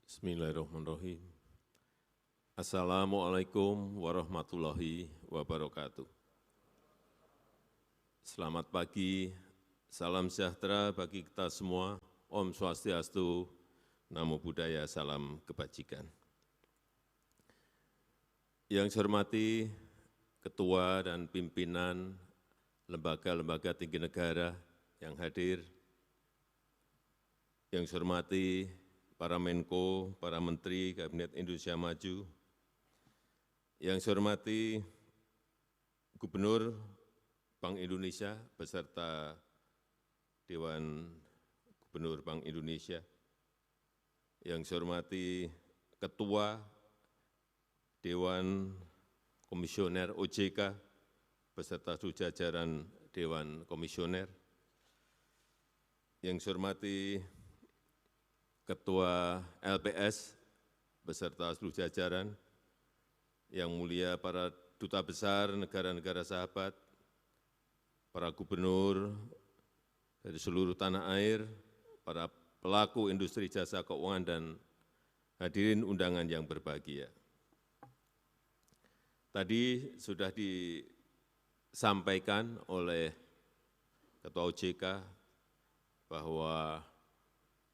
Bismillahirrahmanirrahim. Assalamualaikum warahmatullahi wabarakatuh. Selamat pagi, salam sejahtera bagi kita semua. Om Swastiastu, Namo Buddhaya, salam kebajikan. Yang saya hormati Ketua dan Pimpinan Lembaga-Lembaga Tinggi Negara yang hadir, yang saya hormati para Menko, para Menteri Kabinet Indonesia Maju, yang saya hormati Gubernur Bank Indonesia beserta Dewan Gubernur Bank Indonesia, yang saya hormati Ketua Dewan Komisioner OJK beserta seluruh jajaran Dewan Komisioner, yang saya hormati Ketua LPS beserta seluruh jajaran, yang mulia para duta besar negara-negara sahabat, para gubernur dari seluruh tanah air, para pelaku industri jasa keuangan, dan hadirin undangan yang berbahagia. Tadi sudah disampaikan oleh Ketua OJK bahwa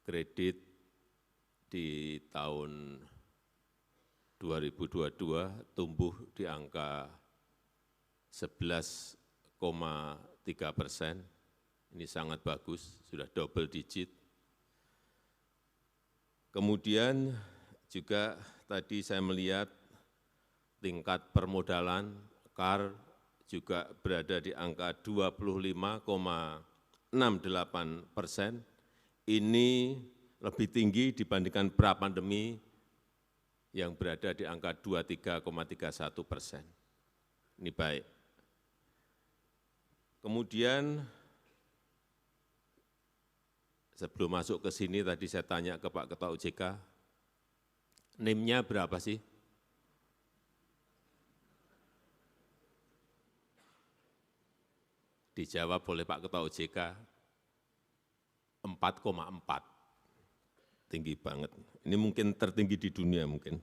kredit di tahun 2022 tumbuh di angka 11,3%. Ini sangat bagus, sudah double digit. Kemudian juga tadi saya melihat tingkat permodalan KAR juga berada di angka 25,68%. Ini lebih tinggi dibandingkan pra-pandemi yang berada di angka 23,31%. Ini baik. Kemudian sebelum masuk ke sini tadi saya tanya ke Pak Ketua OJK, NIM-nya berapa sih? Dijawab oleh Pak Ketua OJK, 4,4. Tinggi banget. Ini mungkin tertinggi di dunia mungkin.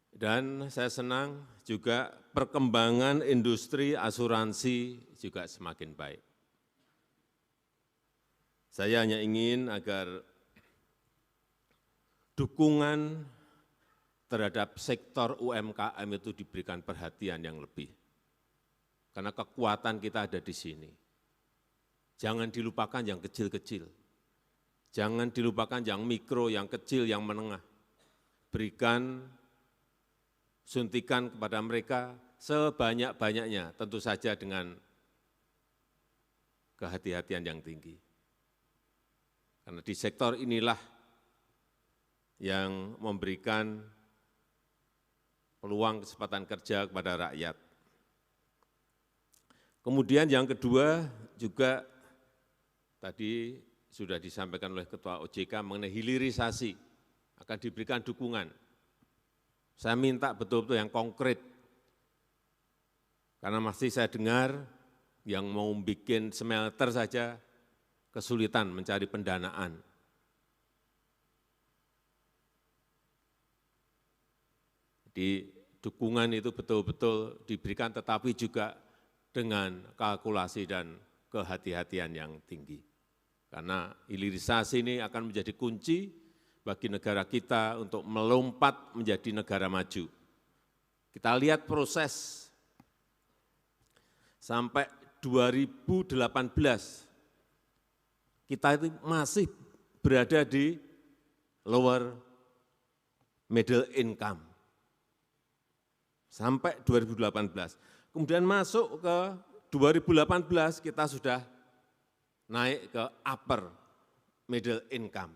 Dan saya senang juga perkembangan industri asuransi juga semakin baik. Saya hanya ingin agar dukungan terhadap sektor UMKM itu diberikan perhatian yang lebih. Karena kekuatan kita ada di sini. Jangan dilupakan yang kecil-kecil. Jangan dilupakan yang mikro, yang kecil, yang menengah. Berikan suntikan kepada mereka sebanyak-banyaknya, tentu saja dengan kehati-hatian yang tinggi. Karena di sektor inilah yang memberikan peluang kesempatan kerja kepada rakyat. Kemudian yang kedua juga tadi sudah disampaikan oleh Ketua OJK mengenai hilirisasi, akan diberikan dukungan. Saya minta betul-betul yang konkret, karena masih saya dengar yang mau bikin smelter saja kesulitan mencari pendanaan. Jadi dukungan itu betul-betul diberikan, tetapi juga dengan kalkulasi dan kehati-hatian yang tinggi. Karena hilirisasi ini akan menjadi kunci bagi negara kita untuk melompat menjadi negara maju. Kita lihat proses sampai 2018, kita itu masih berada di lower middle income. Sampai 2018. Kemudian masuk ke 2018 kita sudah naik ke upper middle income.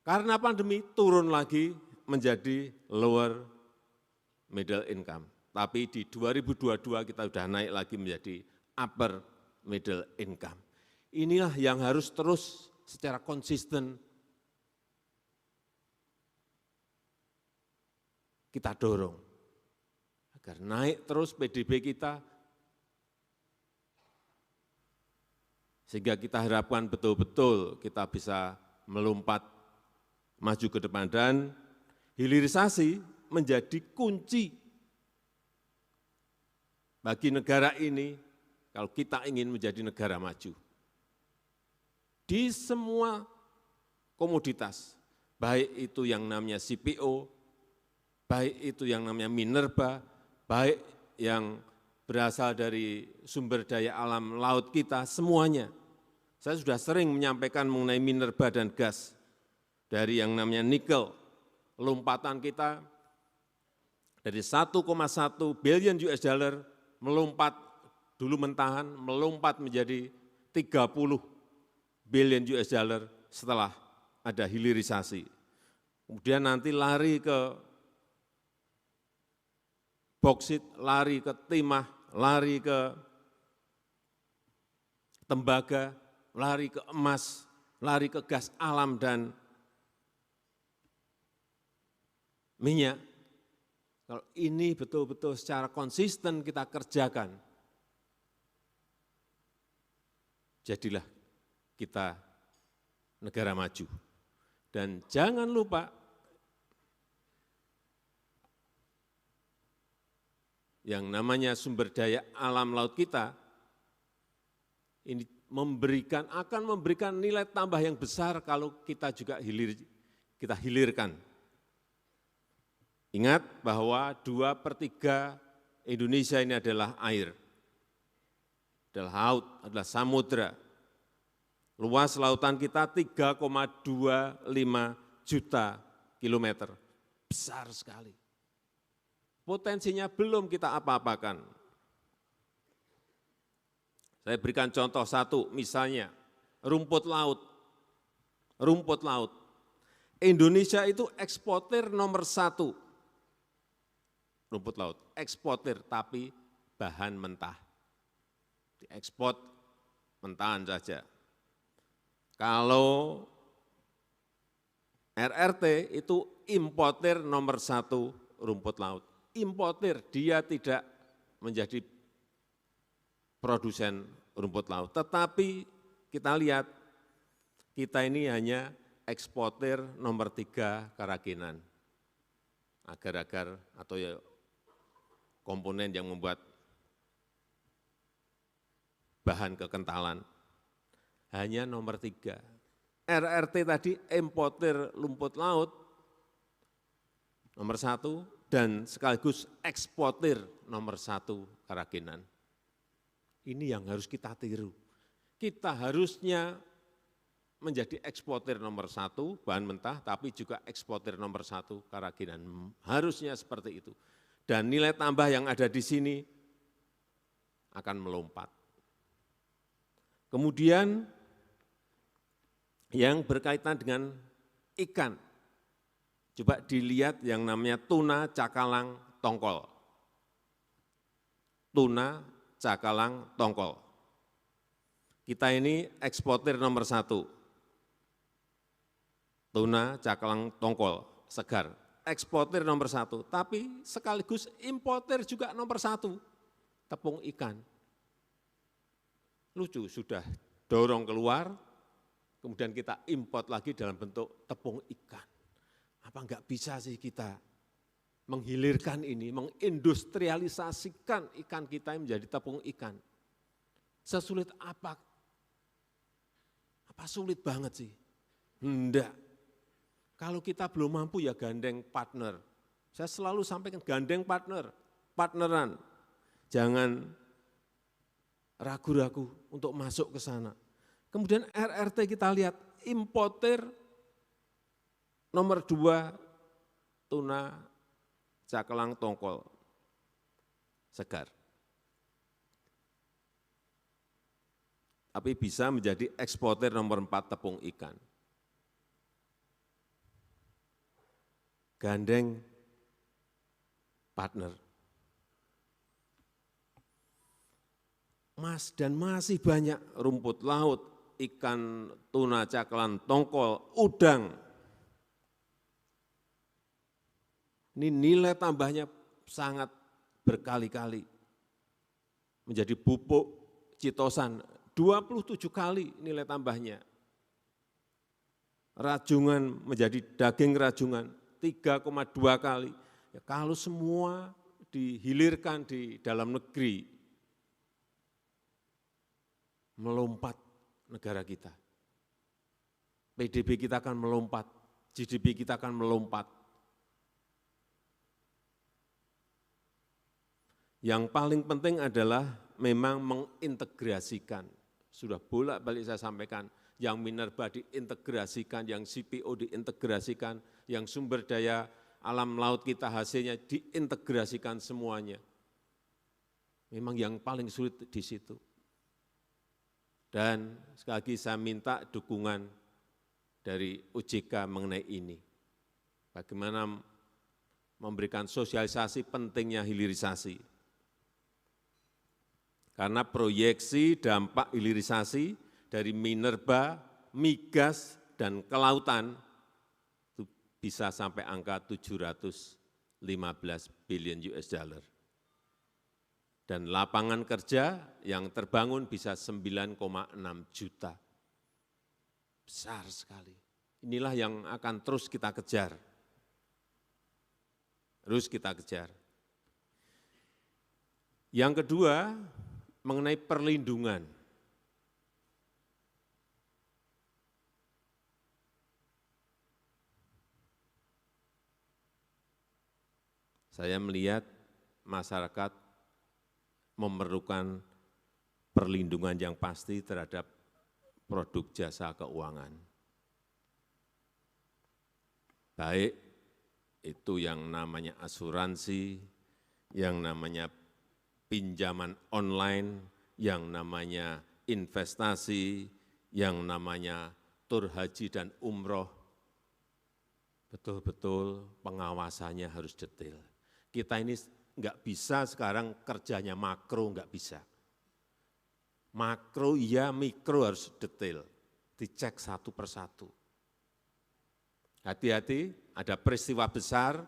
Karena pandemi turun lagi menjadi lower middle income. Tapi di 2022 kita sudah naik lagi menjadi upper middle income. Inilah yang harus terus secara konsisten kita dorong. Agar naik terus PDB kita Sehingga kita harapkan betul-betul kita bisa melompat maju ke depan dan hilirisasi menjadi kunci bagi negara ini kalau kita ingin menjadi negara maju. Di semua komoditas, baik itu yang namanya CPO, baik itu yang namanya minerba, baik yang berasal dari sumber daya alam laut kita, semuanya. Saya sudah sering menyampaikan mengenai minerba dan gas, dari yang namanya nikel, lompatan kita dari 1,1 billion US dollar melompat dulu mentahan, melompat menjadi 30 billion US dollar setelah ada hilirisasi. Kemudian nanti lari ke boksit, lari ke timah, lari ke tembaga, lari ke emas, lari ke gas alam dan minyak. Kalau ini betul-betul secara konsisten kita kerjakan, jadilah kita negara maju. Dan jangan lupa yang namanya sumber daya alam laut kita ini akan memberikan nilai tambah yang besar kalau kita juga hilirkan. Ingat bahwa 2/3 Indonesia ini adalah air, adalah laut, adalah samudra. Luas lautan kita 3,25 juta kilometer, besar sekali. Potensinya belum kita apa-apakan. Saya berikan contoh satu, misalnya rumput laut. Rumput laut. Indonesia itu eksportir nomor 1. Rumput laut, eksportir tapi bahan mentah. Diekspor mentahan saja. Kalau RRT itu importir nomor 1 rumput laut. Importir, dia tidak menjadi produsen rumput laut. Tetapi kita lihat, kita ini hanya eksportir nomor 3 kerajinan. Agar-agar atau ya komponen yang membuat bahan kekentalan. Hanya nomor 3. RRT tadi importir rumput laut nomor 1 dan sekaligus eksportir nomor 1 kerajinan. Ini yang harus kita tiru. Kita harusnya menjadi eksportir nomor 1 bahan mentah, tapi juga eksportir nomor 1 kerajinan. Harusnya seperti itu. Dan nilai tambah yang ada di sini akan melompat. Kemudian yang berkaitan dengan ikan. Coba dilihat yang namanya tuna, cakalang, tongkol. Tuna, cakalang, tongkol. Kita ini eksportir nomor 1. Tuna, cakalang, tongkol, segar. Eksportir nomor 1, tapi sekaligus importir juga nomor 1. Tepung ikan. Lucu, sudah dorong keluar, kemudian kita import lagi dalam bentuk tepung ikan. Apa enggak bisa sih kita menghilirkan ini, mengindustrialisasikan ikan kita menjadi tepung ikan? Sesulit apa? Apa sulit banget sih? Enggak. Kalau kita belum mampu ya gandeng partner. Saya selalu sampaikan gandeng partner, partneran. Jangan ragu-ragu untuk masuk ke sana. Kemudian RRT kita lihat, importir nomor 2, tuna, cakalang, tongkol, segar. Tapi bisa menjadi eksportir nomor 4 tepung ikan. Gandeng partner. Dan masih banyak rumput laut, ikan, tuna, cakalang, tongkol, udang. Ini nilai tambahnya sangat berkali-kali. Menjadi pupuk citosan 27 kali nilai tambahnya. Rajungan menjadi daging rajungan 3,2 kali. Ya, kalau semua dihilirkan di dalam negeri, melompat negara kita. PDB kita akan melompat, GDP kita akan melompat. Yang paling penting adalah memang mengintegrasikan. Sudah bolak-balik saya sampaikan, yang minerba diintegrasikan, yang CPO diintegrasikan, yang sumber daya alam laut kita hasilnya diintegrasikan semuanya. Memang yang paling sulit di situ. Dan sekali lagi saya minta dukungan dari OJK mengenai ini. Bagaimana memberikan sosialisasi pentingnya hilirisasi. Karena proyeksi dampak hilirisasi dari minerba, migas, dan kelautan itu bisa sampai angka 715 billion US dollar. Dan lapangan kerja yang terbangun bisa 9,6 juta. Besar sekali. Inilah yang akan terus kita kejar. Terus kita kejar. Yang kedua, mengenai perlindungan. Saya melihat masyarakat memerlukan perlindungan yang pasti terhadap produk jasa keuangan. Baik itu yang namanya asuransi, yang namanya pinjaman online, yang namanya investasi, yang namanya tur haji dan umroh, betul-betul pengawasannya harus detail. Kita ini enggak bisa sekarang kerjanya makro, enggak bisa. Makro iya, mikro harus detail, dicek satu persatu. Hati-hati, ada peristiwa besar,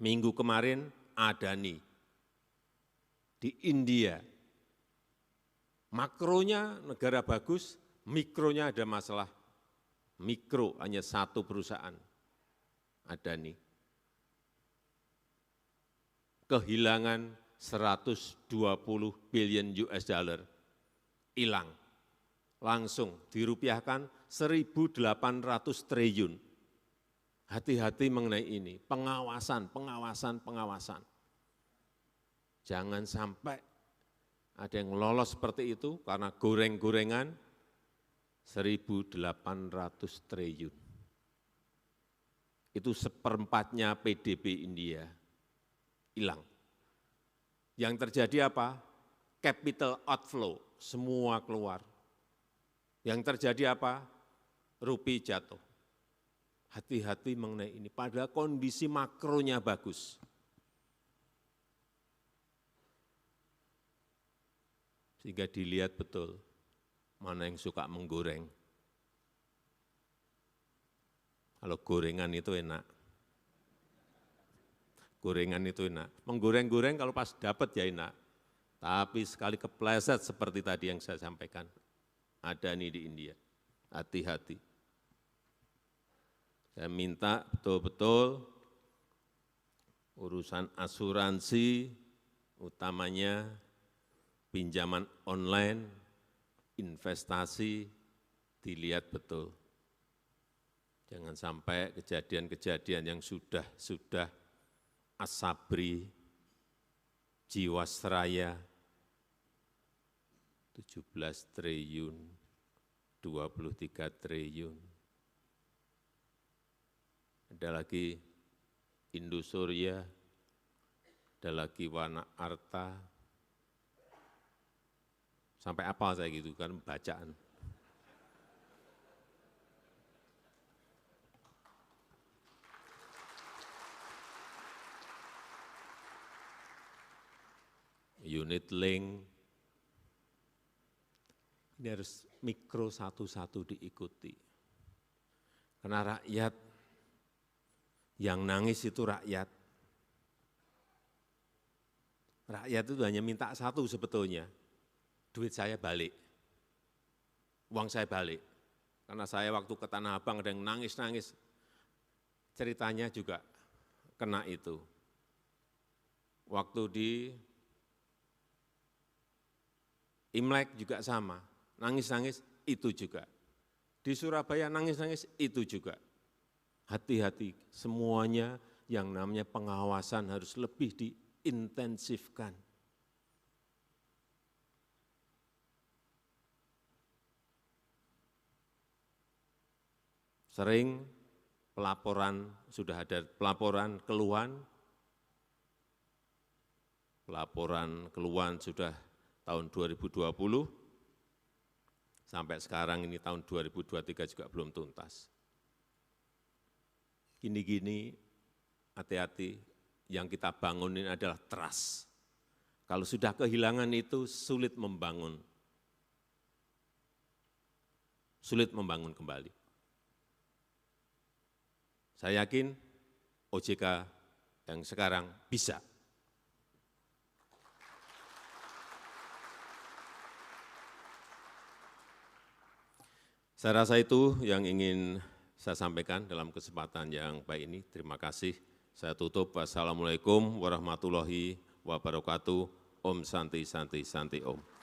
minggu kemarin Adani di India. Makronya negara bagus, mikronya ada masalah. Mikro hanya satu perusahaan, Adani. Kehilangan 120 billion US dollar, hilang. Langsung dirupiahkan 1.800 triliun. Hati-hati mengenai ini, pengawasan. Jangan sampai ada yang lolos seperti itu karena goreng-gorengan 1.800 triliun. Itu seperempatnya PDB India, hilang. Yang terjadi apa? Capital outflow, semua keluar. Yang terjadi apa? Rupiah jatuh. Hati-hati mengenai ini, padahal kondisi makronya bagus. Sehingga dilihat betul mana yang suka menggoreng. Kalau gorengan itu enak. Gorengan itu enak. Menggoreng-goreng kalau pas dapat ya enak. Tapi sekali kepleset seperti tadi yang saya sampaikan. Ada nih di India. Hati-hati. Saya minta betul-betul urusan asuransi, utamanya pinjaman online, investasi, dilihat betul. Jangan sampai kejadian-kejadian yang sudah Asabri, Jiwasraya, 17 triliun, 23 triliun. Ada lagi Indosurya, ada lagi Wana Arta. Sampai apa saya gitu kan bacaan. Unit link, ini harus mikro satu-satu diikuti. Karena rakyat, yang nangis itu rakyat. Rakyat itu hanya minta satu sebetulnya, duit saya balik. uang saya balik. Karena saya waktu ke Tanah Abang ada yang nangis-nangis, ceritanya juga kena itu. Waktu di Imlek juga sama, nangis-nangis itu juga. Di Surabaya nangis-nangis itu juga. Hati-hati, semuanya yang namanya pengawasan harus lebih diintensifkan. Sering pelaporan, sudah ada pelaporan keluhan sudah tahun 2020, sampai sekarang ini tahun 2023 juga belum tuntas. Gini-gini, hati-hati, yang kita bangun ini adalah trust. Kalau sudah kehilangan itu sulit membangun kembali. Saya yakin OJK yang sekarang bisa. Saya rasa itu yang ingin saya sampaikan dalam kesempatan yang baik ini. Terima kasih. Saya tutup. Wassalamualaikum warahmatullahi wabarakatuh. Om Santi Santi Santi Om.